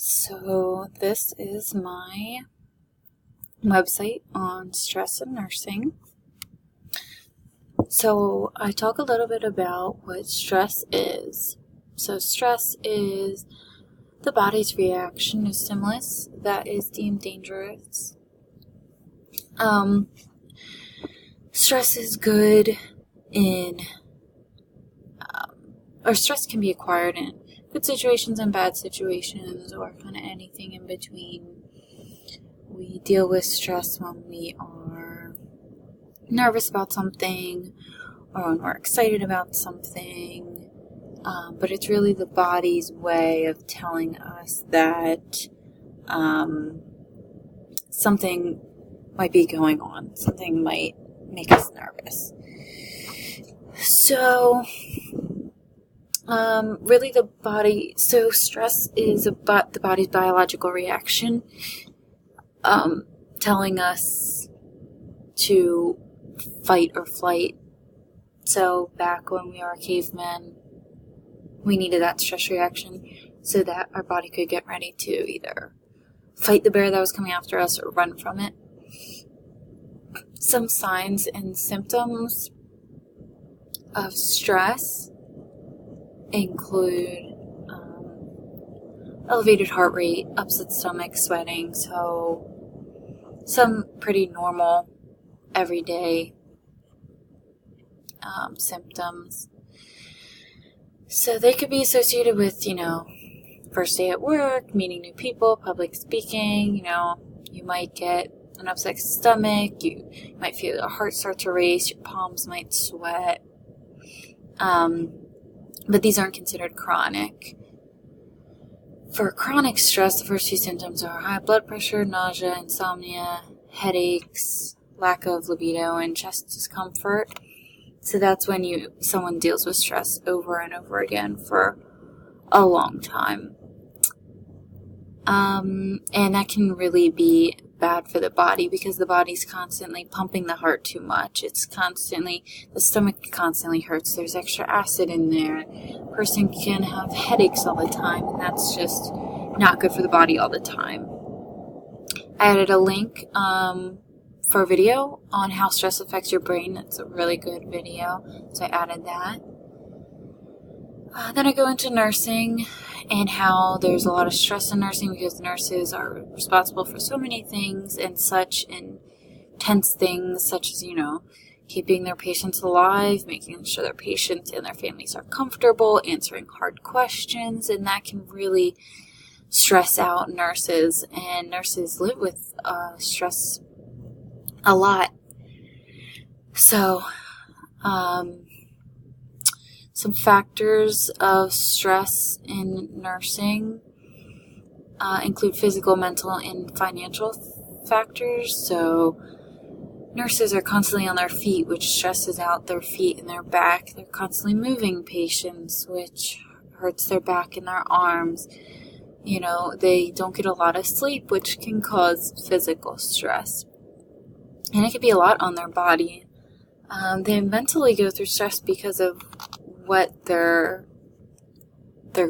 So this is my website on stress and nursing. So I talk a little bit about what stress is. So stress is the body's reaction to stimulus that is deemed dangerous. Stress is good or stress can be acquired in good situations and bad situations, or kind of anything in between. We deal with stress when we are nervous about something or when we're excited about something, but it's really the body's way of telling us that something might be going on, something might make us nervous. So really the body, so stress is about the body's biological reaction, telling us to fight or flight. So back when we were cavemen, we needed that stress reaction so that our body could get ready to either fight the bear that was coming after us or run from it. Some signs and symptoms of stress include elevated heart rate, upset stomach, sweating, so some pretty normal everyday symptoms. So they could be associated with, first day at work, meeting new people, public speaking, you might get an upset stomach, you might feel your heart start to race, your palms might sweat. But these aren't considered chronic. For chronic stress, the first two symptoms are high blood pressure, nausea, insomnia, headaches, lack of libido, and chest discomfort. So that's when someone deals with stress over and over again for a long time. And that can really be bad for the body because the body's constantly pumping the heart too much. The stomach constantly hurts. There's extra acid in there. A person can have headaches all the time, and that's just not good for the body all the time. I added a link for a video on how stress affects your brain. It's a really good video, so I added that. Then I go into nursing and how there's a lot of stress in nursing because nurses are responsible for so many things and such intense things such as, keeping their patients alive, making sure their patients and their families are comfortable, answering hard questions, and that can really stress out nurses, and nurses live with stress a lot. So, some factors of stress in nursing include physical, mental, and financial factors. So nurses are constantly on their feet, which stresses out their feet and their back. They're constantly moving patients, which hurts their back and their arms. They don't get a lot of sleep, which can cause physical stress. And it could be a lot on their body. They mentally go through stress because of what their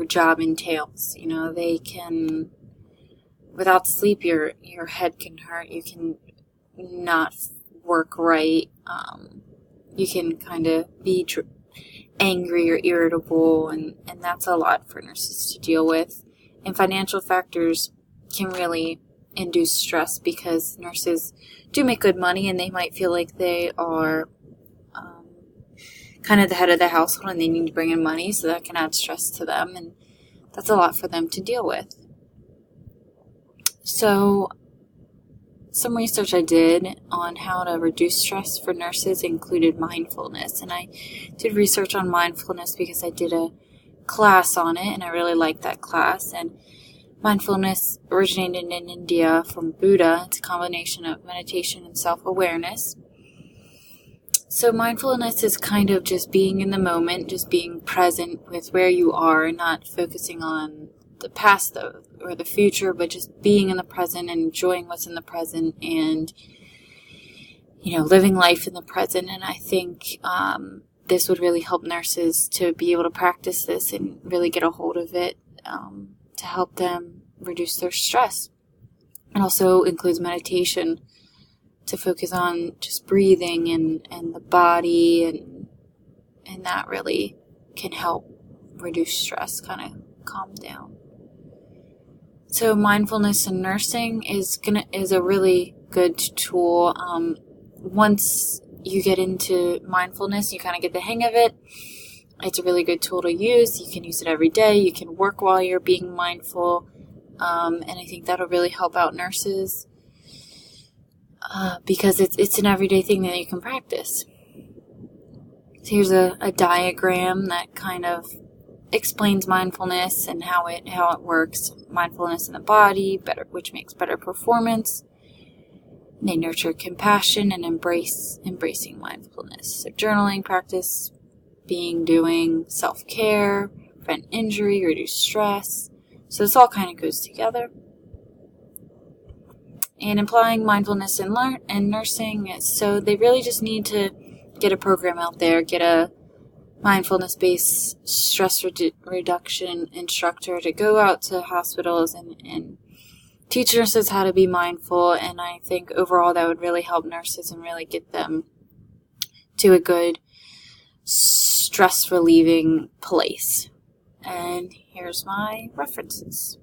job entails. They can, without sleep, your head can hurt. You can not work right. You can kind of be angry or irritable, and that's a lot for nurses to deal with. And financial factors can really induce stress because nurses do make good money, and they might feel like they are kind of the head of the household and they need to bring in money, so that can add stress to them, and that's a lot for them to deal with. So some research I did on how to reduce stress for nurses included mindfulness, and I did research on mindfulness because I did a class on it and I really liked that class. And mindfulness originated in India from Buddha. It's a combination of meditation and self-awareness. So mindfulness is kind of just being in the moment, just being present with where you are, not focusing on the past or the future, but just being in the present and enjoying what's in the present and, living life in the present. And I think this would really help nurses to be able to practice this and really get a hold of it to help them reduce their stress. It also includes meditation to focus on just breathing and the body, and that really can help reduce stress, kind of calm down. So mindfulness in nursing is a really good tool. Once you get into mindfulness, you kind of get the hang of it. It's a really good tool to use. You can use it every day. You can work while you're being mindful. And I think that'll really help out nurses because it's an everyday thing that you can practice. So here's a diagram that kind of explains mindfulness and how it works. Mindfulness in the body, which makes better performance. They nurture compassion and embracing mindfulness. So journaling practice, doing self-care, prevent injury, reduce stress. So this all kind of goes together. And applying mindfulness in nursing, so they really just need to get a program out there, get a mindfulness-based stress reduction instructor to go out to hospitals and teach nurses how to be mindful. And I think overall that would really help nurses and really get them to a good stress-relieving place. And here's my references.